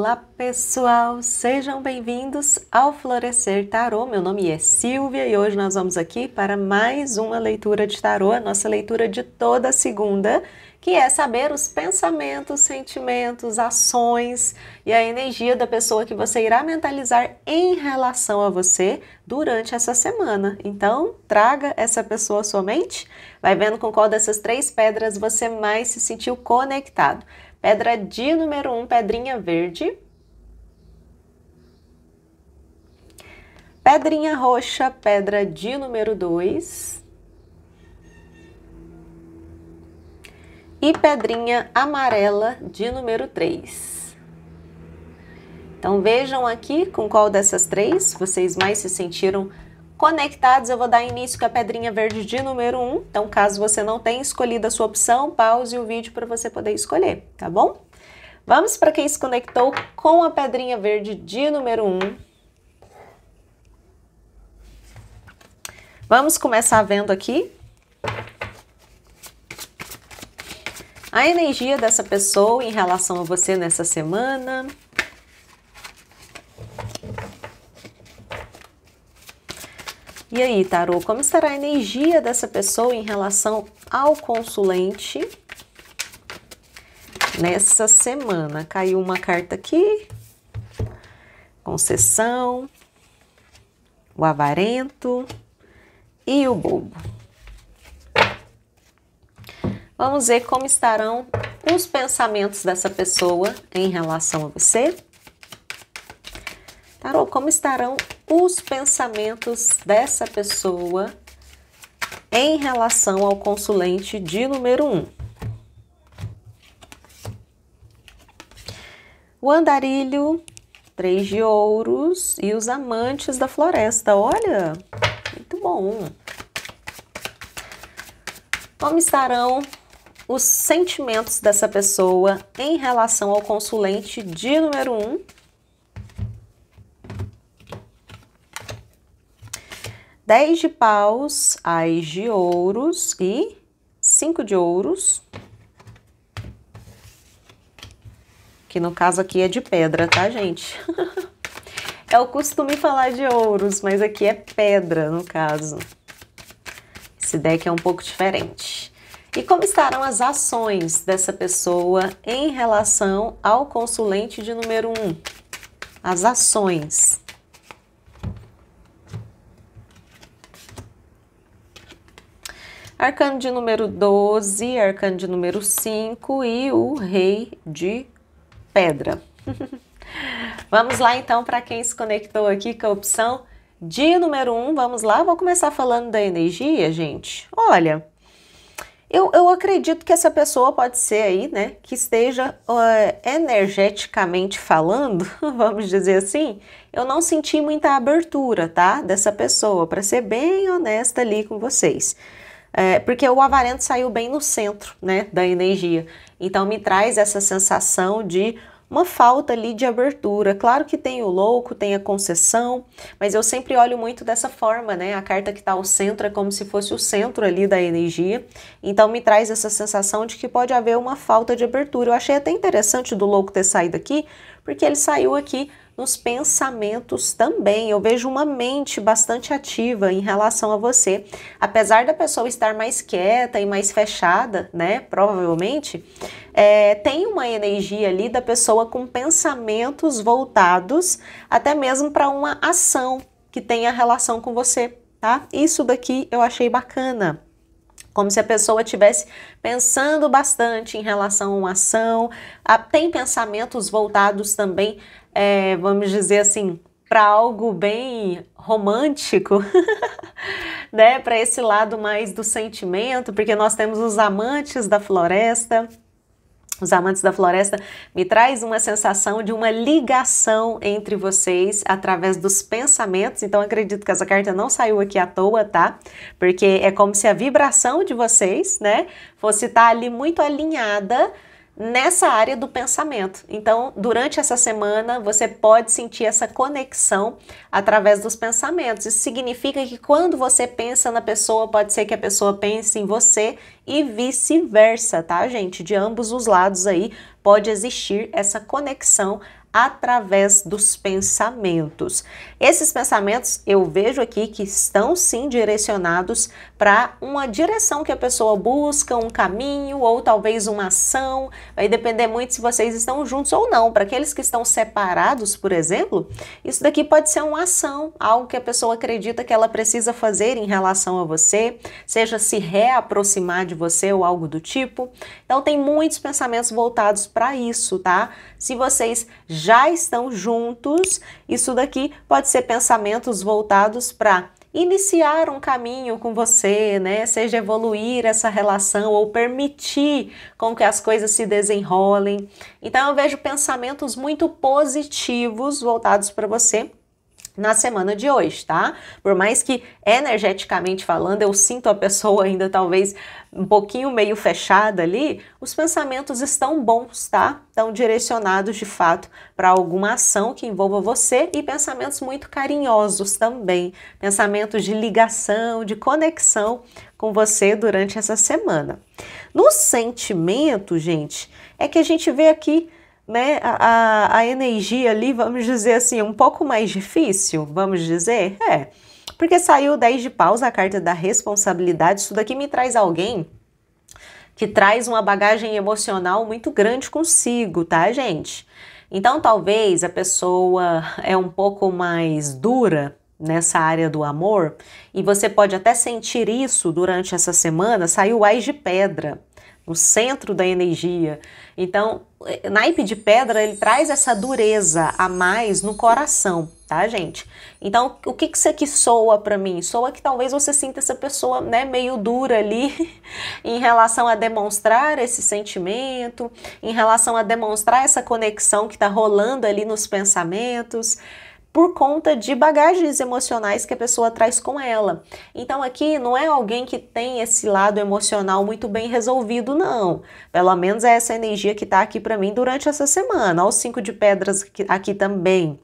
Olá pessoal, sejam bem-vindos ao Florescer Tarô. Meu nome é Silvia e hoje nós vamos aqui para mais uma leitura de tarô, a nossa leitura de toda segunda, que é saber os pensamentos, sentimentos, ações e a energia da pessoa que você irá mentalizar em relação a você durante essa semana. Então, traga essa pessoa à sua mente, vai vendo com qual dessas três pedras você mais se sentiu conectado. Pedra de número 1, pedrinha verde. Pedrinha roxa, pedra de número 2. E pedrinha amarela de número 3. Então vejam aqui com qual dessas três vocês mais se sentiram conectados. Eu vou dar início com a pedrinha verde de número 1. Então, caso você não tenha escolhido a sua opção, pause o vídeo para você poder escolher, tá bom? Vamos para quem se conectou com a pedrinha verde de número 1. Vamos começar vendo aqui a energia dessa pessoa em relação a você nessa semana. E aí, tarô, como estará a energia dessa pessoa em relação ao consulente nessa semana? Caiu uma carta aqui, concessão, o avarento e o bobo. Vamos ver como estarão os pensamentos dessa pessoa em relação a você. Tarô, como estarão os pensamentos dessa pessoa em relação ao consulente de número 1? O andarilho, 3 de ouros e os amantes da floresta. Olha, muito bom. Como estarão os sentimentos dessa pessoa em relação ao consulente de número 1? Dez de paus, ás de ouros e 5 de ouros. Que no caso aqui é de pedra, tá, gente? É o costume falar de ouros, mas aqui é pedra no caso. Esse deck é um pouco diferente. E como estarão as ações dessa pessoa em relação ao consulente de número 1? As ações. Arcano de número 12, arcano de número 5 e o rei de pedra. Vamos lá então para quem se conectou aqui com a opção de número 1. Vamos lá, vou começar falando da energia, gente. Olha, eu acredito que essa pessoa pode ser aí, né, que esteja energeticamente falando, vamos dizer assim. Eu não senti muita abertura, tá, dessa pessoa, para ser bem honesta ali com vocês. Porque o avarento saiu bem no centro, né, da energia. Então me traz essa sensação de uma falta ali de abertura. Claro que tem o louco, tem a concessão, mas eu sempre olho muito dessa forma, né? A carta que está ao centro é como se fosse o centro ali da energia. Então me traz essa sensação de que pode haver uma falta de abertura. Eu achei até interessante do louco ter saído aqui, porque ele saiu aqui nos pensamentos também. Eu vejo uma mente bastante ativa em relação a você. Apesar da pessoa estar mais quieta e mais fechada, né, provavelmente, tem uma energia ali da pessoa com pensamentos voltados até mesmo para uma ação que tenha relação com você, tá? Isso daqui eu achei bacana. Como se a pessoa estivesse pensando bastante em relação a uma ação. Tem pensamentos voltados também, vamos dizer assim, para algo bem romântico, né? Para esse lado mais do sentimento, porque nós temos os amantes da floresta. Os amantes da floresta me traz uma sensação de uma ligação entre vocês através dos pensamentos. Então acredito que essa carta não saiu aqui à toa, tá? Porque é como se a vibração de vocês, né, fosse estar ali muito alinhada nessa área do pensamento. Então, durante essa semana, você pode sentir essa conexão através dos pensamentos. Isso significa que quando você pensa na pessoa, pode ser que a pessoa pense em você e vice-versa, tá, gente? De ambos os lados aí, pode existir essa conexão através dos pensamentos. Esses pensamentos eu vejo aqui que estão sim direcionados para uma direção que a pessoa busca, um caminho ou talvez uma ação. Vai depender muito se vocês estão juntos ou não. Para aqueles que estão separados, por exemplo, isso daqui pode ser uma ação, algo que a pessoa acredita que ela precisa fazer em relação a você, seja se reaproximar de você ou algo do tipo. Então tem muitos pensamentos voltados para isso, tá? Se vocês já estão juntos, isso daqui pode ser pensamentos voltados para iniciar um caminho com você, né? Seja evoluir essa relação ou permitir com que as coisas se desenrolem. Então eu vejo pensamentos muito positivos voltados para você na semana de hoje, tá? Por mais que energeticamente falando eu sinto a pessoa ainda talvez um pouquinho meio fechada ali, os pensamentos estão bons, tá? Estão direcionados de fato para alguma ação que envolva você e pensamentos muito carinhosos também, pensamentos de ligação, de conexão com você durante essa semana. No sentimento, gente, é que a gente vê aqui, né, a energia ali, vamos dizer assim, um pouco mais difícil, vamos dizer, porque saiu o 10 de paus, a carta da responsabilidade. Isso daqui me traz alguém que traz uma bagagem emocional muito grande consigo, tá, gente? Então, talvez a pessoa é um pouco mais dura nessa área do amor, e você pode até sentir isso durante essa semana. Saiu o Ás de Pedra, no centro da energia. Então, naipe de pedra, ele traz essa dureza a mais no coração, tá, gente? Então, o que isso aqui soa pra mim? Soa que talvez você sinta essa pessoa, né, meio dura ali em relação a demonstrar esse sentimento, em relação a demonstrar essa conexão que tá rolando ali nos pensamentos, por conta de bagagens emocionais que a pessoa traz com ela. Então aqui não é alguém que tem esse lado emocional muito bem resolvido, não. Pelo menos é essa energia que tá aqui para mim durante essa semana. Olha o 5 de pedras aqui também.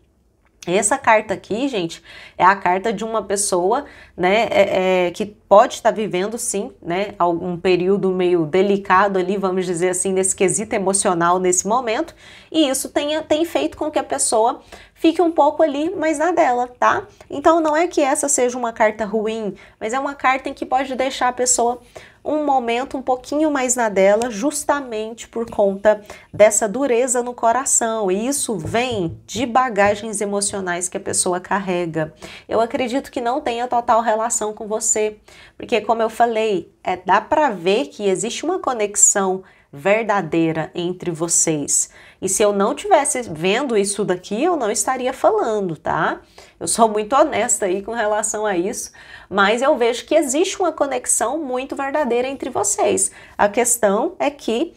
Essa carta aqui, gente, é a carta de uma pessoa, né, que pode estar vivendo, sim, né, algum período meio delicado ali, vamos dizer assim, nesse quesito emocional nesse momento, e isso tem feito com que a pessoa fique um pouco ali mais na dela, tá? Então não é que essa seja uma carta ruim, mas é uma carta em que pode deixar a pessoa um momento um pouquinho mais na dela, justamente por conta dessa dureza no coração. E isso vem de bagagens emocionais que a pessoa carrega. Eu acredito que não tenha total relação com você, porque como eu falei, dá para ver que existe uma conexão verdadeira entre vocês. E se eu não tivesse vendo isso daqui, eu não estaria falando, tá? Eu sou muito honesta aí com relação a isso, mas eu vejo que existe uma conexão muito verdadeira entre vocês. A questão é que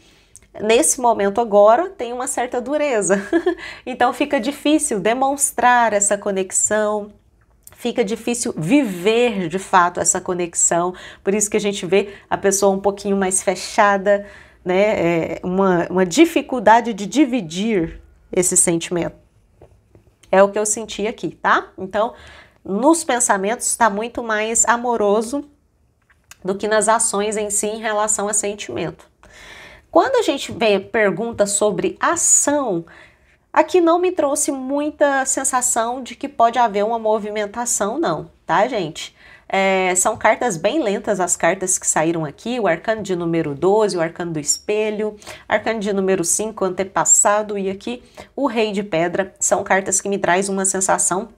nesse momento agora tem uma certa dureza. Então fica difícil demonstrar essa conexão, fica difícil viver de fato essa conexão. Por isso que a gente vê a pessoa um pouquinho mais fechada, né, uma dificuldade de dividir esse sentimento. É o que eu senti aqui, tá? Então, nos pensamentos está muito mais amoroso do que nas ações em si em relação a sentimento. Quando a gente pergunta sobre ação, aqui não me trouxe muita sensação de que pode haver uma movimentação, não, tá, gente? São cartas bem lentas as cartas que saíram aqui, o arcano de número 12, o arcano do espelho, arcano de número 5, antepassado, e aqui o rei de pedra. São cartas que me trazem uma sensação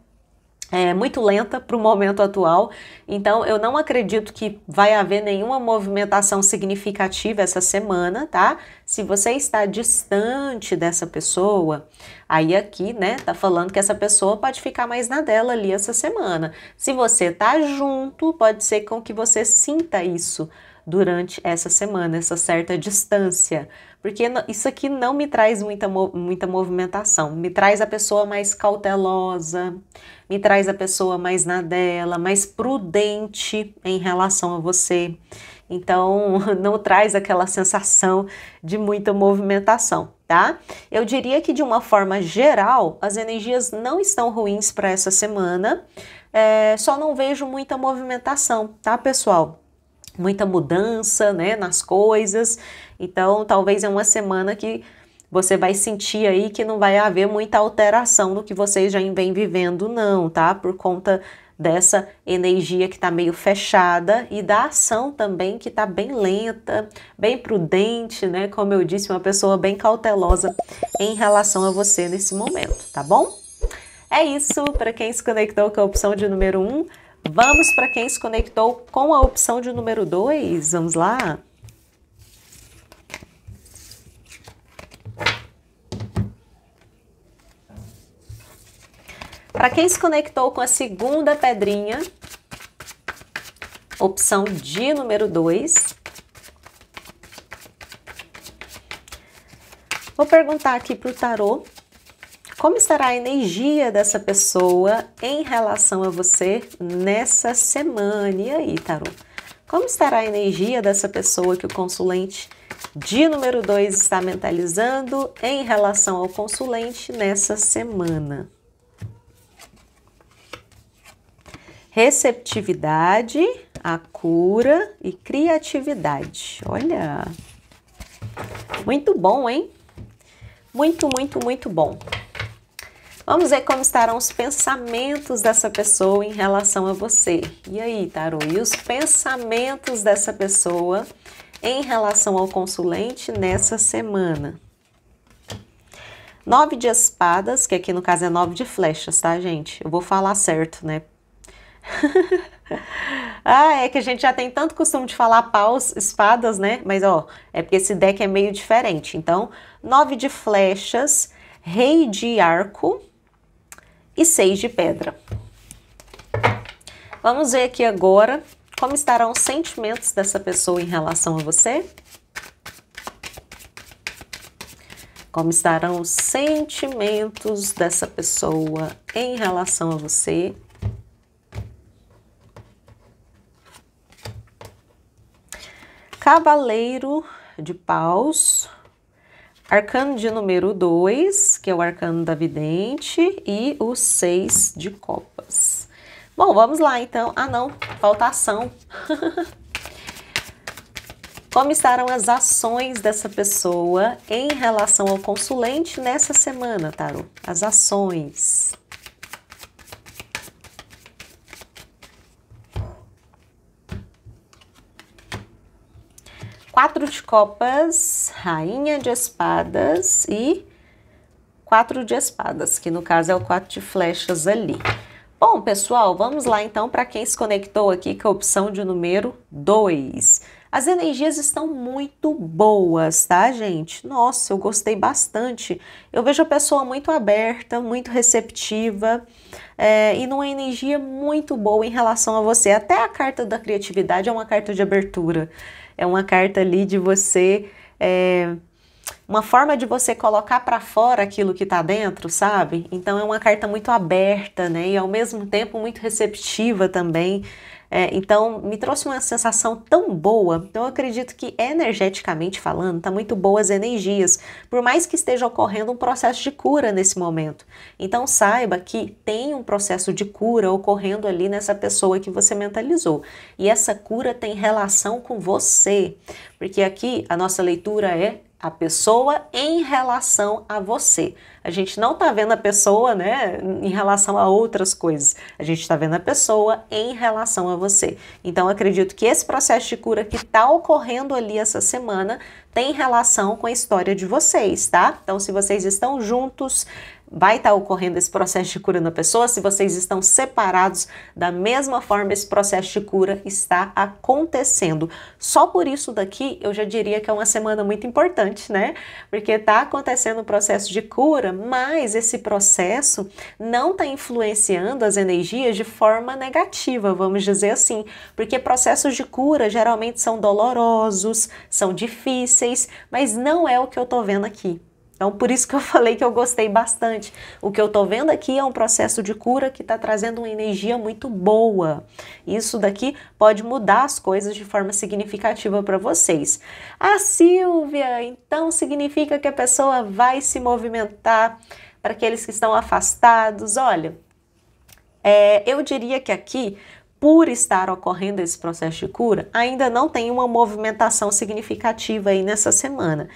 muito lenta para o momento atual, então eu não acredito que vai haver nenhuma movimentação significativa essa semana, tá? Se você está distante dessa pessoa, aí aqui, né, tá falando que essa pessoa pode ficar mais na dela ali essa semana. Se você tá junto, pode ser com que você sinta isso durante essa semana, essa certa distância, porque isso aqui não me traz muita movimentação, me traz a pessoa mais cautelosa, me traz a pessoa mais na dela, mais prudente em relação a você. Então, não traz aquela sensação de muita movimentação, tá? Eu diria que de uma forma geral, as energias não estão ruins para essa semana, só não vejo muita movimentação, tá, pessoal? Muita mudança, né, nas coisas. Então, talvez é uma semana que você vai sentir aí que não vai haver muita alteração no que vocês já vêm vivendo não, tá? Por conta dessa energia que tá meio fechada e da ação também que tá bem lenta, bem prudente, né? Como eu disse, uma pessoa bem cautelosa em relação a você nesse momento, tá bom? É isso para quem se conectou com a opção de número 1. Vamos para quem se conectou com a opção de número 2. Vamos lá? Para quem se conectou com a segunda pedrinha, opção de número 2. Vou perguntar aqui para o tarô, como estará a energia dessa pessoa em relação a você nessa semana? E aí, tarô? Como estará a energia dessa pessoa que o consulente de número 2 está mentalizando em relação ao consulente nessa semana? Receptividade, a cura e criatividade. Olha, muito bom, hein? Muito, muito, muito bom. Vamos ver como estarão os pensamentos dessa pessoa em relação a você. E aí, tarô? E os pensamentos dessa pessoa em relação ao consulente nessa semana? 9 de espadas, que aqui no caso é 9 de flechas, tá, gente? Eu vou falar certo, né? É que a gente já tem tanto costume de falar paus, espadas, né? Mas, ó, é porque esse deck é meio diferente. Então, 9 de flechas, rei de arco e 6 de pedra. Vamos ver aqui agora como estarão os sentimentos dessa pessoa em relação a você. Como estarão os sentimentos dessa pessoa em relação a você. Cavaleiro de paus, arcano de número 2, que é o arcano da vidente, e o 6 de copas. Bom, vamos lá então. Ah não, falta ação. Como estarão as ações dessa pessoa em relação ao consulente nessa semana, tarô? As ações. Quatro de copas, rainha de espadas e 4 de espadas, que no caso é o 4 de flechas ali. Bom, pessoal, vamos lá então para quem se conectou aqui com a opção de número 2. As energias estão muito boas, tá, gente? Nossa, eu gostei bastante. Eu vejo a pessoa muito aberta, muito receptiva e numa energia muito boa em relação a você. Até a carta da criatividade é uma carta de abertura. É uma carta ali de você, uma forma de você colocar para fora aquilo que tá dentro, sabe? Então é uma carta muito aberta, né? E ao mesmo tempo muito receptiva também. Então me trouxe uma sensação tão boa. Então eu acredito que energeticamente falando, tá muito boas energias. Por mais que esteja ocorrendo um processo de cura nesse momento. Então saiba que tem um processo de cura ocorrendo ali nessa pessoa que você mentalizou. E essa cura tem relação com você. Porque aqui a nossa leitura é a pessoa em relação a você. A gente não tá vendo a pessoa, né, em relação a outras coisas. A gente tá vendo a pessoa em relação a você. Então, acredito que esse processo de cura que tá ocorrendo ali essa semana tem relação com a história de vocês, tá? Então, se vocês estão juntos, vai estar ocorrendo esse processo de cura na pessoa. Se vocês estão separados, da mesma forma esse processo de cura está acontecendo. Só por isso daqui eu já diria que é uma semana muito importante, né? Porque está acontecendo o processo de cura, mas esse processo não está influenciando as energias de forma negativa, vamos dizer assim. Porque processos de cura geralmente são dolorosos, são difíceis, mas não é o que eu tô vendo aqui. Então, por isso que eu falei que eu gostei bastante. O que eu tô vendo aqui é um processo de cura que está trazendo uma energia muito boa. Isso daqui pode mudar as coisas de forma significativa para vocês. Ah, Silvia, então significa que a pessoa vai se movimentar para aqueles que estão afastados? Olha, eu diria que aqui, por estar ocorrendo esse processo de cura, ainda não tem uma movimentação significativa aí nessa semana.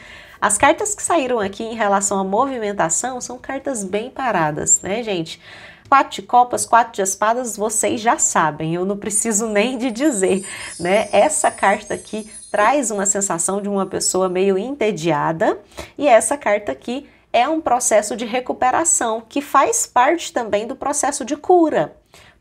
As cartas que saíram aqui em relação à movimentação são cartas bem paradas, né, gente? 4 de copas, 4 de espadas, vocês já sabem, eu não preciso nem de dizer, né? Essa carta aqui traz uma sensação de uma pessoa meio entediada, e essa carta aqui é um processo de recuperação, que faz parte também do processo de cura.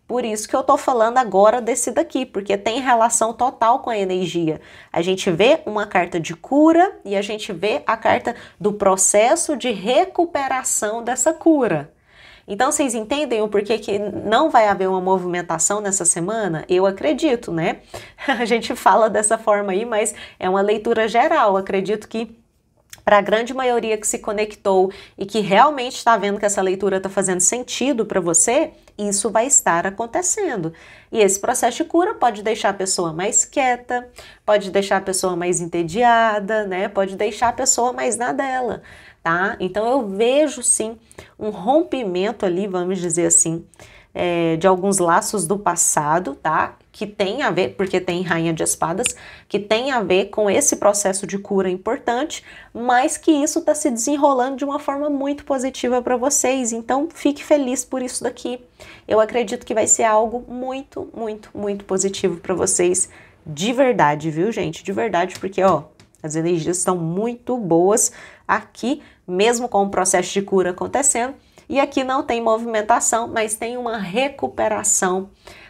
Por isso que eu tô falando agora desse daqui, porque tem relação total com a energia. A gente vê uma carta de cura e a gente vê a carta do processo de recuperação dessa cura. Então, vocês entendem o porquê que não vai haver uma movimentação nessa semana? Eu acredito, né? A gente fala dessa forma aí, mas é uma leitura geral. Acredito que para a grande maioria que se conectou e que realmente está vendo que essa leitura está fazendo sentido para você, isso vai estar acontecendo. E esse processo de cura pode deixar a pessoa mais quieta, pode deixar a pessoa mais entediada, né? Pode deixar a pessoa mais na dela, tá? Então eu vejo sim um rompimento ali, vamos dizer assim, de alguns laços do passado, tá? Que tem a ver, porque tem Rainha de Espadas, que tem a ver com esse processo de cura importante, mas que isso está se desenrolando de uma forma muito positiva para vocês. Então, fique feliz por isso daqui. Eu acredito que vai ser algo muito, muito, muito positivo para vocês, de verdade, viu, gente? De verdade, porque, ó, as energias estão muito boas aqui, mesmo com o processo de cura acontecendo. E aqui não tem movimentação, mas tem uma recuperação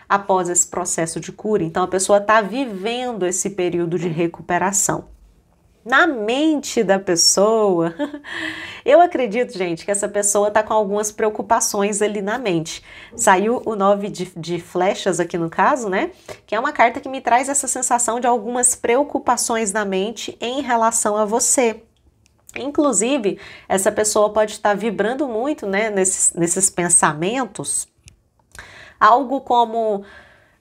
após esse processo de cura. Então, a pessoa está vivendo esse período de recuperação. Na mente da pessoa, eu acredito, gente, que essa pessoa está com algumas preocupações ali na mente. Saiu o 9 de flechas aqui no caso, né? Que é uma carta que me traz essa sensação de algumas preocupações na mente em relação a você. Inclusive, essa pessoa pode estar vibrando muito, né, nesses pensamentos, algo como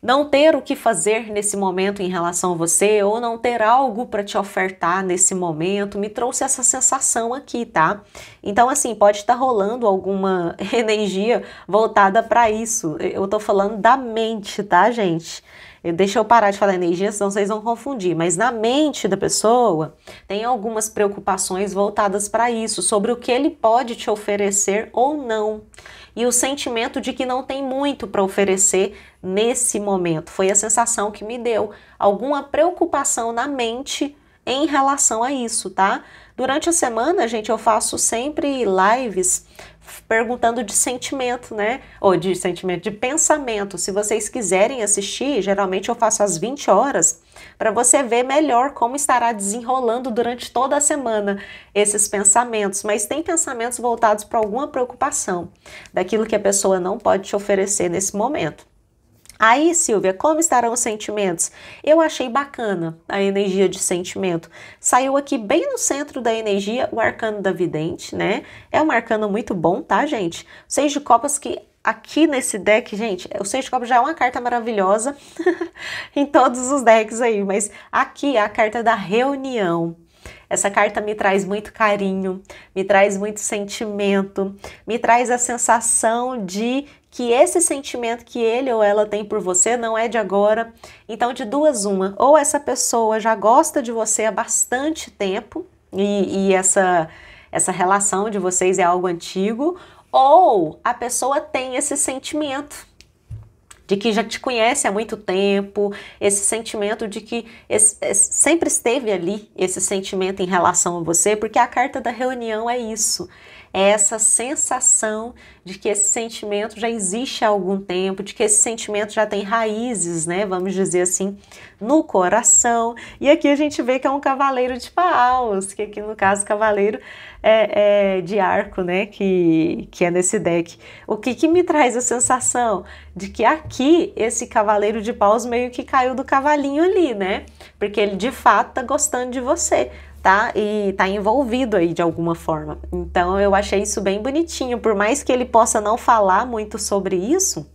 não ter o que fazer nesse momento em relação a você, ou não ter algo para te ofertar nesse momento, me trouxe essa sensação aqui, tá? Então, assim, pode estar rolando alguma energia voltada para isso. Eu tô falando da mente, tá, gente? Deixa eu parar de falar energia, senão vocês vão confundir. Mas na mente da pessoa tem algumas preocupações voltadas para isso, sobre o que ele pode te oferecer ou não. E o sentimento de que não tem muito para oferecer nesse momento. Foi a sensação que me deu. Alguma preocupação na mente em relação a isso, tá? Durante a semana, gente, eu faço sempre lives perguntando de sentimento, né? Ou de sentimento, de pensamento. Se vocês quiserem assistir, geralmente eu faço às 20 horas, para você ver melhor como estará desenrolando durante toda a semana esses pensamentos. Mas tem pensamentos voltados para alguma preocupação, daquilo que a pessoa não pode te oferecer nesse momento. Aí, Silvia, como estarão os sentimentos? Eu achei bacana a energia de sentimento. Saiu aqui bem no centro da energia o arcano da vidente, né? É um arcano muito bom, tá, gente? 6 de copas que aqui nesse deck, gente, o 6 de copas já é uma carta maravilhosa em todos os decks aí, mas aqui é a carta da reunião. Essa carta me traz muito carinho, me traz muito sentimento, me traz a sensação de que esse sentimento que ele ou ela tem por você não é de agora. Então, de duas uma, ou essa pessoa já gosta de você há bastante tempo e essa relação de vocês é algo antigo, ou a pessoa tem esse sentimento de que já te conhece há muito tempo, esse sentimento de que sempre esteve ali, esse sentimento em relação a você, porque a carta da reunião é isso. É essa sensação de que esse sentimento já existe há algum tempo, de que esse sentimento já tem raízes, né, vamos dizer assim, no coração. E aqui a gente vê que é um cavaleiro de paus, que aqui no caso cavaleiro de arco, né, que é nesse deck. O que me traz a sensação de que aqui esse cavaleiro de paus meio que caiu do cavalinho ali, né, porque ele de fato tá gostando de você, tá? E tá envolvido aí de alguma forma. Então eu achei isso bem bonitinho, por mais que ele possa não falar muito sobre isso,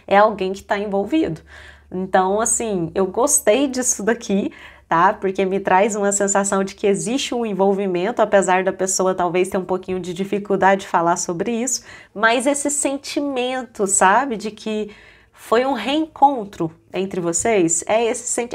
é alguém que tá envolvido. Então, assim, eu gostei disso daqui, tá? Porque me traz uma sensação de que existe um envolvimento, apesar da pessoa talvez ter um pouquinho de dificuldade de falar sobre isso, mas esse sentimento, sabe? De que Foi um reencontro entre vocês?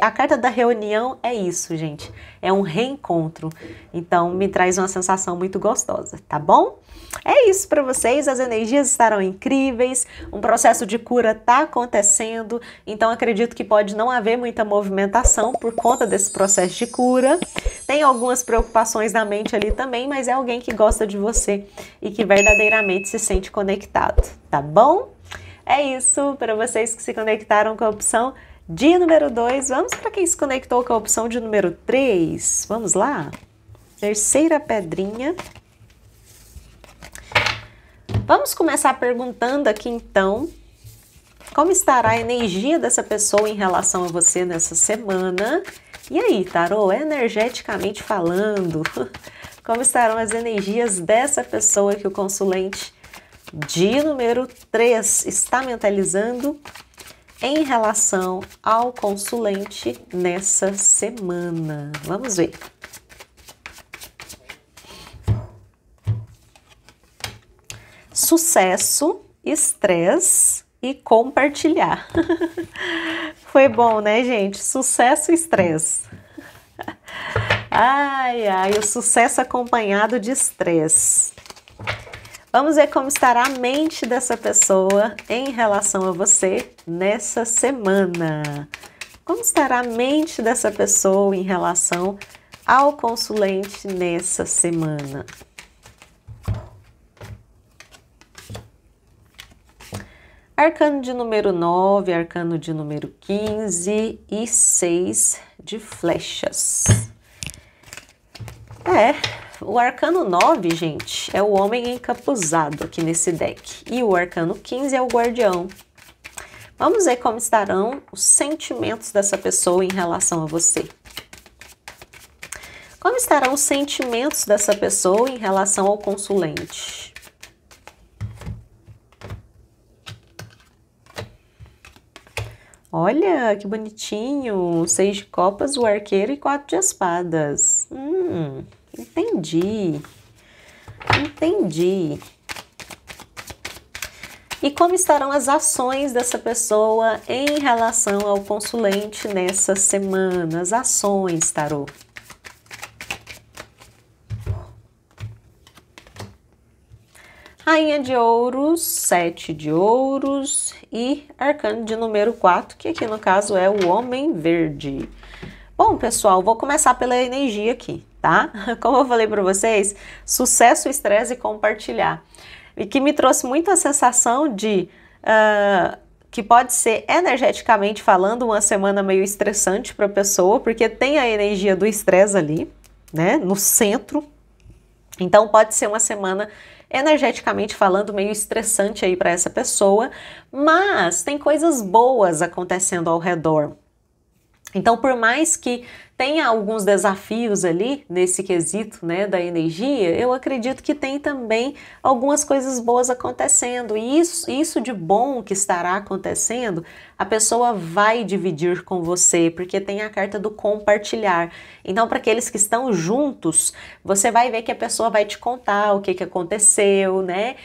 A carta da reunião é isso, gente. É um reencontro. Então, me traz uma sensação muito gostosa, tá bom? É isso para vocês, as energias estarão incríveis, um processo de cura está acontecendo, então acredito que pode não haver muita movimentação por conta desse processo de cura. Tem algumas preocupações na mente ali também, mas é alguém que gosta de você e que verdadeiramente se sente conectado, tá bom? É isso para vocês que se conectaram com a opção de número 2. Vamos para quem se conectou com a opção de número 3. Vamos lá? Terceira pedrinha. Vamos começar perguntando aqui então, como estará a energia dessa pessoa em relação a você nessa semana? E aí, tarô, energeticamente falando, como estarão as energias dessa pessoa que o consulente de número 3 está mentalizando em relação ao consulente nessa semana? Vamos ver. Sucesso, estresse e compartilhar. Foi bom, né, gente? Sucesso e estresse. Ai, ai, o sucesso acompanhado de estresse. Vamos ver como estará a mente dessa pessoa em relação a você nessa semana. Como estará a mente dessa pessoa em relação ao consulente nessa semana? Arcano de número 9, arcano de número 15 e 6 de flechas. O arcano 9, gente, é o homem encapuzado aqui nesse deck. E o arcano 15 é o guardião. Vamos ver como estarão os sentimentos dessa pessoa em relação a você. Como estarão os sentimentos dessa pessoa em relação ao consulente? Olha, que bonitinho, 6 de copas, o arqueiro e 4 de espadas. Entendi. E como estarão as ações dessa pessoa em relação ao consulente nessa semana? As ações, tarô. Rainha de ouros, 7 de ouros e arcano de número 4, que aqui no caso é o homem verde. Bom, pessoal, vou começar pela energia aqui, tá? Como eu falei para vocês, sucesso, estresse e compartilhar. E que me trouxe muito a sensação de que pode ser, energeticamente falando, uma semana meio estressante para a pessoa, porque tem a energia do estresse ali, né, no centro. Então pode ser uma semana energeticamente falando meio estressante aí para essa pessoa, mas tem coisas boas acontecendo ao redor. Então, por mais que tenha alguns desafios ali nesse quesito, né, da energia, eu acredito que tem também algumas coisas boas acontecendo. E isso de bom que estará acontecendo, a pessoa vai dividir com você, porque tem a carta do compartilhar. Então, para aqueles que estão juntos, você vai ver que a pessoa vai te contar o que aconteceu, né,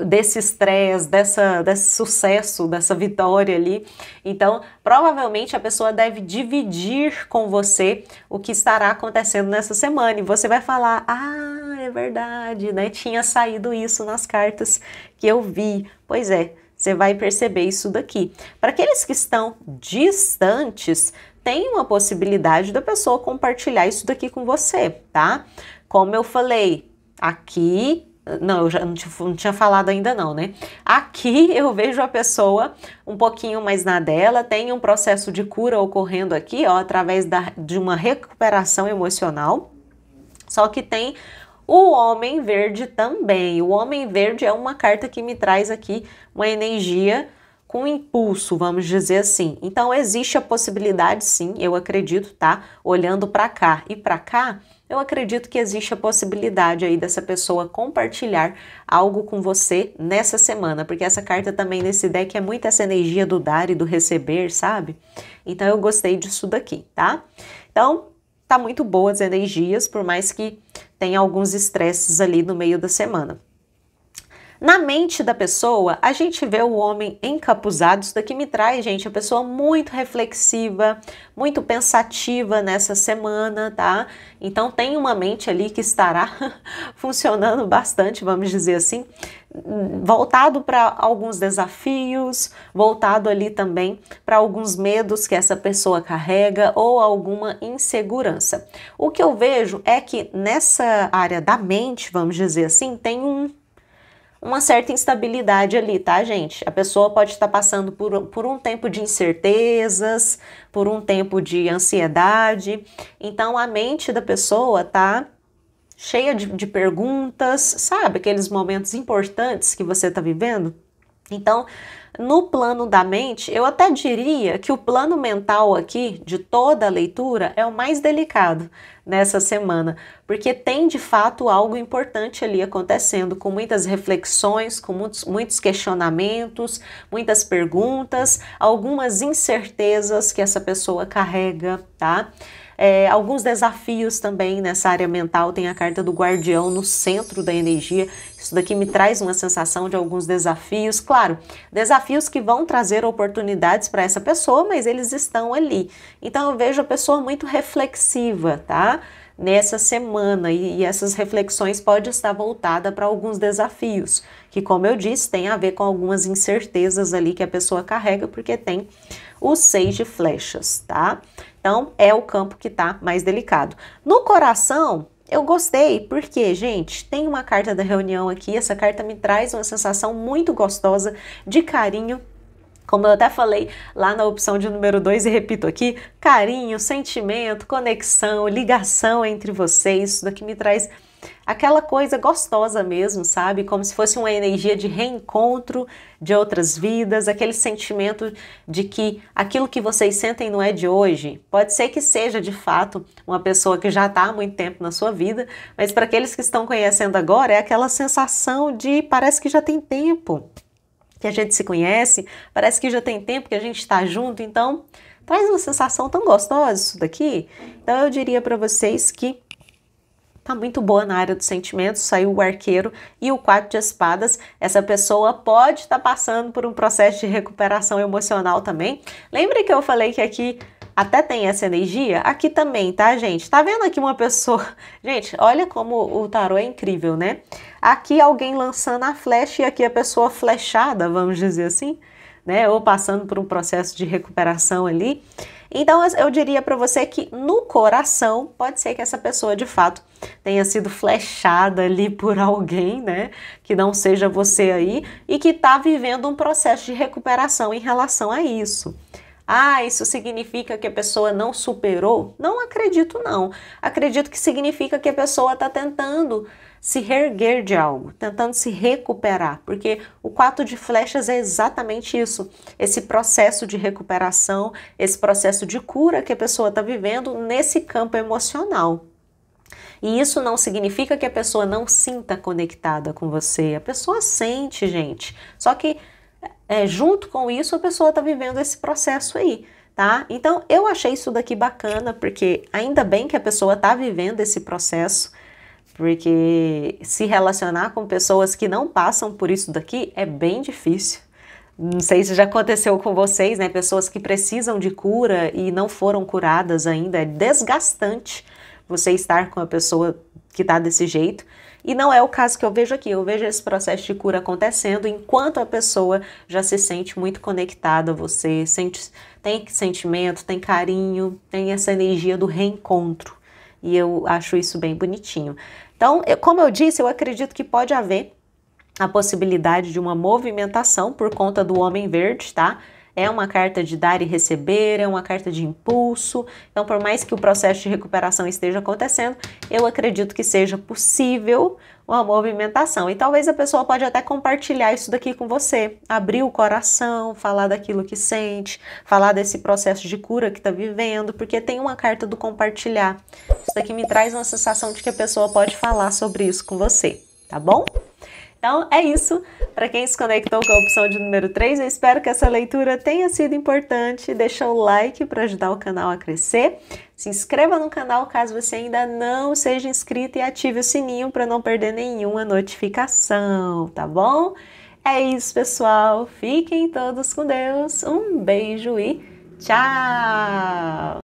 desse estresse, desse sucesso, dessa vitória ali. Então, provavelmente a pessoa deve dividir com você o que estará acontecendo nessa semana, e você vai falar, ah, é verdade, né? Tinha saído isso nas cartas que eu vi. Pois é, você vai perceber isso daqui. Para aqueles que estão distantes, tem uma possibilidade da pessoa compartilhar isso daqui com você, tá? Como eu falei, aqui... Não, eu já não tinha falado ainda não, né? Aqui eu vejo a pessoa um pouquinho mais na dela, tem um processo de cura ocorrendo aqui, ó, através de uma recuperação emocional. Só que tem o Homem Verde também. O Homem Verde é uma carta que me traz aqui uma energia com impulso, vamos dizer assim. Então existe a possibilidade, sim, eu acredito, tá? Olhando para cá e para cá, eu acredito que existe a possibilidade aí dessa pessoa compartilhar algo com você nessa semana, porque essa carta também nesse deck é muito essa energia do dar e do receber, sabe? Então eu gostei disso daqui, tá? Então, tá muito boas as energias, por mais que tenha alguns estresses ali no meio da semana. Na mente da pessoa, a gente vê o homem encapuzado. Isso daqui me traz, gente, a pessoa muito reflexiva, muito pensativa nessa semana, tá? Então tem uma mente ali que estará funcionando bastante, vamos dizer assim, voltado para alguns desafios, voltado ali também para alguns medos que essa pessoa carrega ou alguma insegurança. O que eu vejo é que nessa área da mente, vamos dizer assim, tem uma certa instabilidade ali, tá, gente? A pessoa pode estar passando por um tempo de incertezas, por um tempo de ansiedade. Então, a mente da pessoa tá cheia de perguntas, sabe? Aqueles momentos importantes que você tá vivendo. Então, no plano da mente, eu até diria que o plano mental aqui de toda a leitura é o mais delicado nessa semana, porque tem de fato algo importante ali acontecendo, com muitas reflexões, com muitos questionamentos, muitas perguntas, algumas incertezas que essa pessoa carrega, tá? Alguns desafios também nessa área mental. Tem a carta do guardião no centro da energia. Isso daqui me traz uma sensação de alguns desafios, claro, desafios que vão trazer oportunidades para essa pessoa, mas eles estão ali. Então eu vejo a pessoa muito reflexiva, tá? Nessa semana, e essas reflexões podem estar voltadas para alguns desafios, que, como eu disse, tem a ver com algumas incertezas ali que a pessoa carrega, porque tem os 6 de flechas, tá? Então, é o campo que tá mais delicado. No coração, eu gostei, porque, gente, tem uma carta da reunião aqui, essa carta me traz uma sensação muito gostosa de carinho. Como eu até falei lá na opção de número 2 e repito aqui, carinho, sentimento, conexão, ligação entre vocês, isso daqui me traz aquela coisa gostosa mesmo, sabe? Como se fosse uma energia de reencontro de outras vidas, aquele sentimento de que aquilo que vocês sentem não é de hoje. Pode ser que seja de fato uma pessoa que já está há muito tempo na sua vida, mas para aqueles que estão conhecendo agora, é aquela sensação de parece que já tem tempo que a gente se conhece, parece que já tem tempo que a gente está junto, então traz uma sensação tão gostosa isso daqui. Então eu diria para vocês que tá muito boa na área dos sentimentos. Saiu o arqueiro e o 4 de espadas. Essa pessoa pode estar passando por um processo de recuperação emocional também. Lembre que eu falei que aqui até tem essa energia? Aqui também, tá, gente? Tá vendo aqui uma pessoa... Gente, olha como o tarô é incrível, né? Aqui alguém lançando a flecha e aqui a pessoa flechada, vamos dizer assim, né? Ou passando por um processo de recuperação ali. Então, eu diria para você que no coração, pode ser que essa pessoa, de fato, tenha sido flechada ali por alguém, né? Que não seja você aí e que está vivendo um processo de recuperação em relação a isso. Ah, isso significa que a pessoa não superou? Não acredito, não. Acredito que significa que a pessoa está tentando se reerguer de algo, tentando se recuperar, porque o 4 de flechas é exatamente isso, esse processo de recuperação, esse processo de cura que a pessoa está vivendo nesse campo emocional. E isso não significa que a pessoa não sinta conectada com você, a pessoa sente, gente, só que junto com isso a pessoa está vivendo esse processo aí, tá? Então eu achei isso daqui bacana, porque ainda bem que a pessoa está vivendo esse processo, porque se relacionar com pessoas que não passam por isso daqui é bem difícil. Não sei se já aconteceu com vocês, né? Pessoas que precisam de cura e não foram curadas ainda. É desgastante você estar com a pessoa que tá desse jeito. E não é o caso que eu vejo aqui. Eu vejo esse processo de cura acontecendo enquanto a pessoa já se sente muito conectada a você, tem sentimento, tem carinho, tem essa energia do reencontro. E eu acho isso bem bonitinho. Então, como eu disse, eu acredito que pode haver a possibilidade de uma movimentação por conta do Homem Verde, tá? É uma carta de dar e receber, é uma carta de impulso. Então, por mais que o processo de recuperação esteja acontecendo, eu acredito que seja possível uma movimentação. E talvez a pessoa pode até compartilhar isso daqui com você, abrir o coração, falar daquilo que sente, falar desse processo de cura que está vivendo, porque tem uma carta do compartilhar. Isso daqui me traz uma sensação de que a pessoa pode falar sobre isso com você, tá bom? Então é isso, para quem se conectou com a opção de número 3, eu espero que essa leitura tenha sido importante. Deixa o like para ajudar o canal a crescer. Se inscreva no canal caso você ainda não seja inscrito e ative o sininho para não perder nenhuma notificação, tá bom? É isso, pessoal. Fiquem todos com Deus. Um beijo e tchau!